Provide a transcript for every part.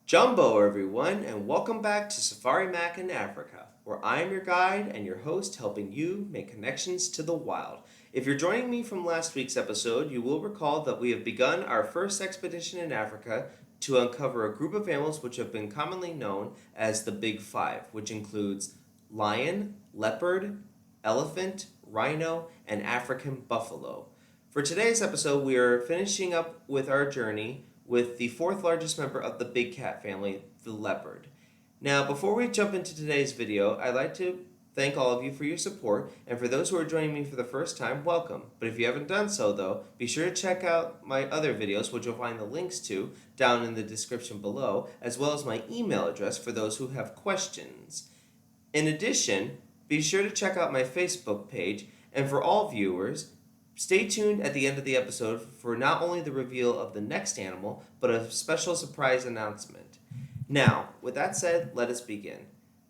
Jumbo, everyone, and welcome back to Safari Mack in Africa, where I am your guide and your host helping you make connections to the wild. If you're joining me from last week's episode, you will recall that we have begun our first expedition in Africa to uncover a group of animals which have been commonly known as the Big Five, which includes lion, leopard, elephant, rhino, and African buffalo. For today's episode, we are finishing up with our journey with the fourth largest member of the big cat family, the leopard. Now, before we jump into today's video, I'd like to thank all of you for your support, and for those who are joining me for the first time, welcome. But if you haven't done so, though, be sure to check out my other videos, which you'll find the links to down in the description below, as well as my email address for those who have questions. In addition, be sure to check out my Facebook page, and for all viewers, stay tuned at the end of the episode for not only the reveal of the next animal, but a special surprise announcement. Now, with that said, let us begin.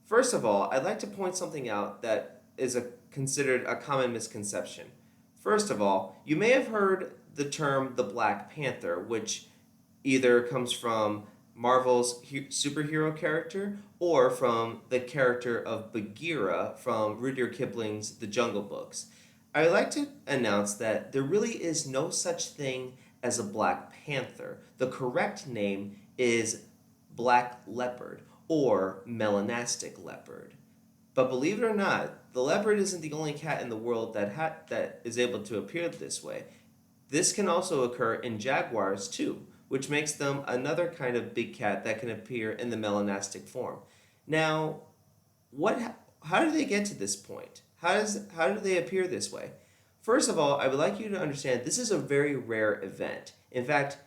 First of all, I'd like to point something out that is considered a common misconception. First of all, you may have heard the term the Black Panther, which either comes from Marvel's superhero character or from the character of Bagheera from Rudyard Kipling's The Jungle Books. I would like to announce that there really is no such thing as a Black Panther. The correct name is Black Leopard or Melanastic Leopard. But believe it or not, the leopard isn't the only cat in the world that is able to appear this way. This can also occur in jaguars too, which makes them another kind of big cat that can appear in the melanastic form. Now, how do they get to this point? How do they appear this way? First of all, I would like you to understand this is a very rare event. In fact,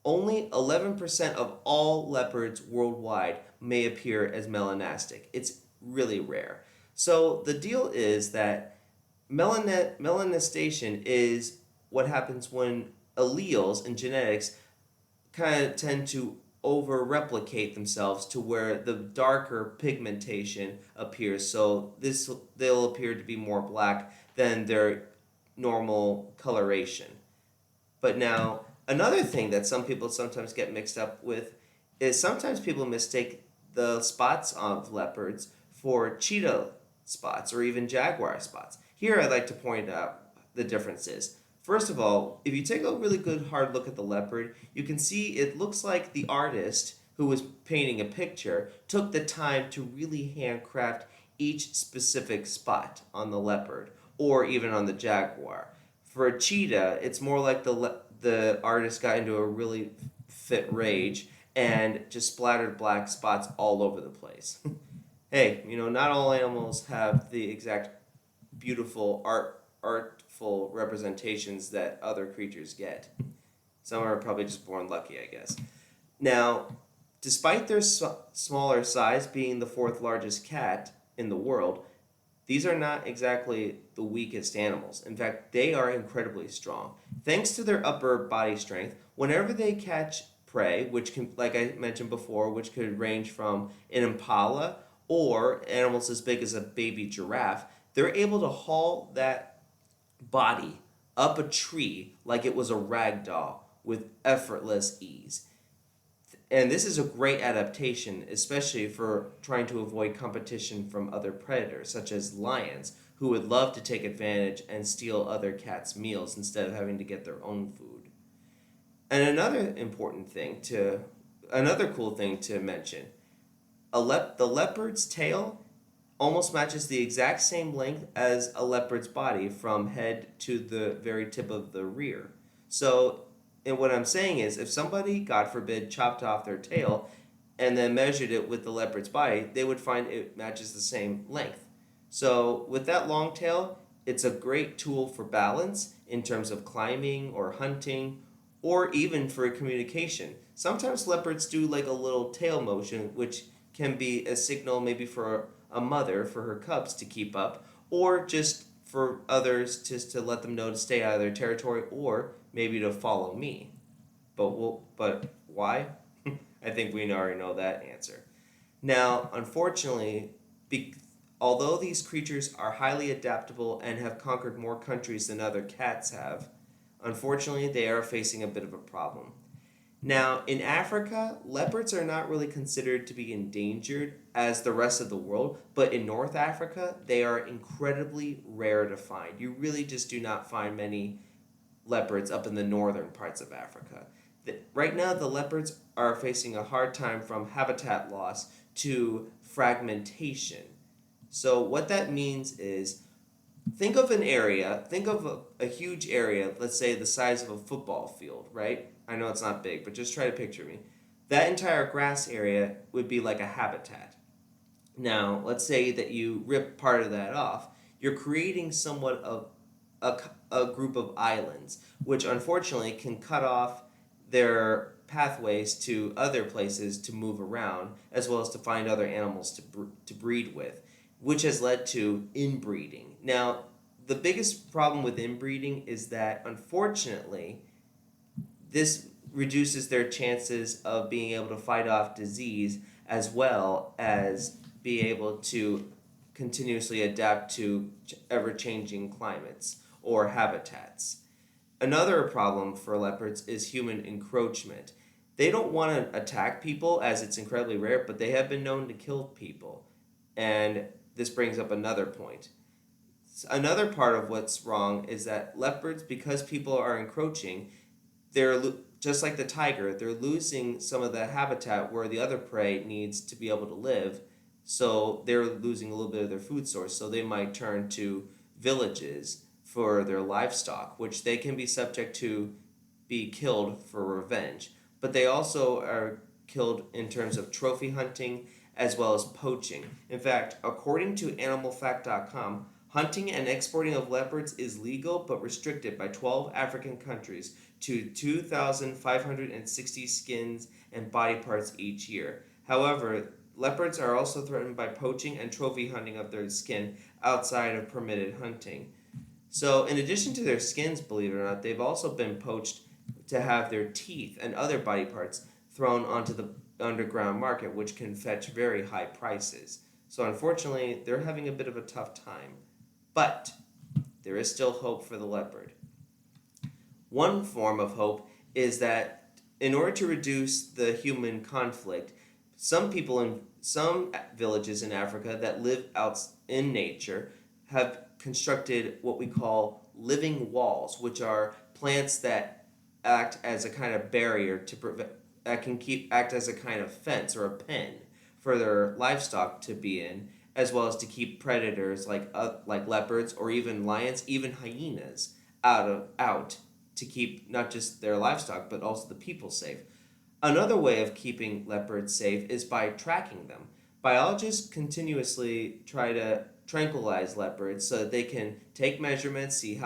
only 11% of all leopards worldwide may appear as melanastic. It's really rare. So the deal is that melanistation is what happens when alleles in genetics kind of tend to over replicate themselves to where the darker pigmentation appears. So they'll appear to be more black than their normal coloration. But now another thing that some people sometimes get mixed up with is sometimes people mistake the spots of leopards for cheetah spots or even jaguar spots. Here I'd like to point out the differences. First of all, if you take a really good hard look at the leopard, you can see it looks like the artist who was painting a picture took the time to really handcraft each specific spot on the leopard or even on the jaguar. For a cheetah, it's more like the artist got into a really fit rage and just splattered black spots all over the place. Hey, not all animals have the exact beautiful artful representations that other creatures get. Some are probably just born lucky, I guess. Now, despite their smaller size being the fourth largest cat in the world, these are not exactly the weakest animals. In fact, they are incredibly strong. Thanks to their upper body strength, whenever they catch prey, which can, like I mentioned before, which could range from an impala or animals as big as a baby giraffe, they're able to haul that body up a tree like it was a rag doll with effortless ease. And this is a great adaptation, especially for trying to avoid competition from other predators, such as lions, who would love to take advantage and steal other cats' meals instead of having to get their own food. And another cool thing to mention, the leopard's tail almost matches the exact same length as a leopard's body from head to the very tip of the rear. So, and what I'm saying is, if somebody, God forbid, chopped off their tail and then measured it with the leopard's body, they would find it matches the same length. So, with that long tail, it's a great tool for balance in terms of climbing or hunting or even for communication. Sometimes leopards do like a little tail motion, which can be a signal maybe for a mother for her cubs to keep up, or just for others just to let them know to stay out of their territory, or maybe to follow me. But why? I think we already know that answer. Now, unfortunately, although these creatures are highly adaptable and have conquered more countries than other cats have, unfortunately they are facing a bit of a problem. Now, in Africa, leopards are not really considered to be endangered as the rest of the world, but in North Africa, they are incredibly rare to find. You really just do not find many leopards up in the northern parts of Africa. Right now, the leopards are facing a hard time from habitat loss to fragmentation. So, what that means is think of a huge area, let's say the size of a football field, right? I know it's not big, but just try to picture me. That entire grass area would be like a habitat. Now, let's say that you rip part of that off, you're creating somewhat of a, a group of islands, which unfortunately can cut off their pathways to other places to move around, as well as to find other animals to breed with, which has led to inbreeding. Now, the biggest problem with inbreeding is that unfortunately, this reduces their chances of being able to fight off disease as well as be able to continuously adapt to ever changing climates or habitats. Another problem for leopards is human encroachment. They don't want to attack people as it's incredibly rare, but they have been known to kill people. And this brings up another point. Another part of what's wrong is that leopards, because people are encroaching, they're just like the tiger, they're losing some of the habitat where the other prey needs to be able to live. So they're losing a little bit of their food source. So they might turn to villages for their livestock, which they can be subject to be killed for revenge. But they also are killed in terms of trophy hunting as well as poaching. In fact, according to animalfact.com, hunting and exporting of leopards is legal but restricted by 12 African countries to 2,560 skins and body parts each year. However, leopards are also threatened by poaching and trophy hunting of their skin outside of permitted hunting. So, in addition to their skins, believe it or not, they've also been poached to have their teeth and other body parts thrown onto the underground market, which can fetch very high prices. So, unfortunately, they're having a bit of a tough time. But there is still hope for the leopard. One form of hope is that in order to reduce the human conflict, some people in some villages in Africa that live out in nature have constructed what we call living walls, which are plants that act as a kind of barrier to prevent that can keep act as a kind of fence or a pen for their livestock to be in, as well as to keep predators like leopards or even lions, even hyenas out to keep not just their livestock but also the people safe. Another way of keeping leopards safe is by tracking them. Biologists continuously try to tranquilize leopards so that they can take measurements, see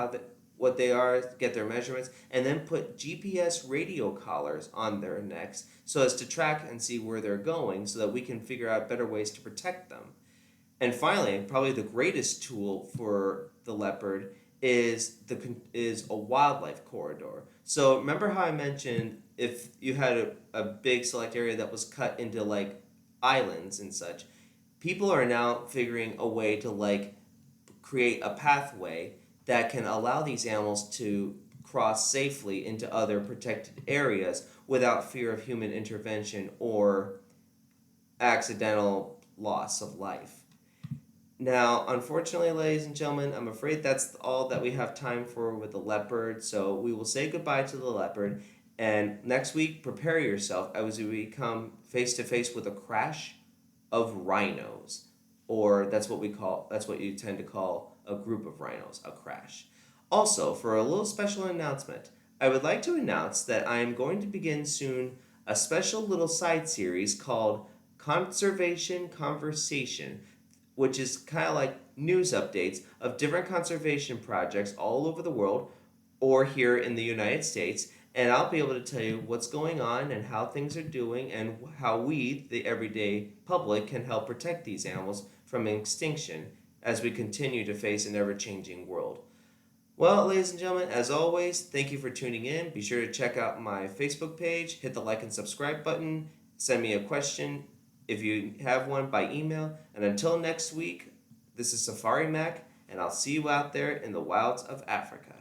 what they are, get their measurements, and then put GPS radio collars on their necks so as to track and see where they're going so that we can figure out better ways to protect them. And finally, probably the greatest tool for the leopard is a wildlife corridor. So remember how I mentioned if you had a big select area that was cut into like islands and such, people are now figuring a way to like create a pathway that can allow these animals to cross safely into other protected areas without fear of human intervention or accidental loss of life. Now, unfortunately, ladies and gentlemen, I'm afraid that's all that we have time for with the leopard. So we will say goodbye to the leopard. And next week, prepare yourself as we come face to face with a crash of rhinos. Or that's what you tend to call a group of rhinos, a crash. Also, for a little special announcement, I would like to announce that I am going to begin soon a special little side series called Conservation Conversation, which is kind of like news updates of different conservation projects all over the world or here in the United States. And I'll be able to tell you what's going on and how things are doing and how we, the everyday public, can help protect these animals from extinction as we continue to face an ever changing world. Well, ladies and gentlemen, as always, thank you for tuning in. Be sure to check out my Facebook page, hit the like and subscribe button, send me a question if you have one by email. And until next week, this is Safari Mack, and I'll see you out there in the wilds of Africa.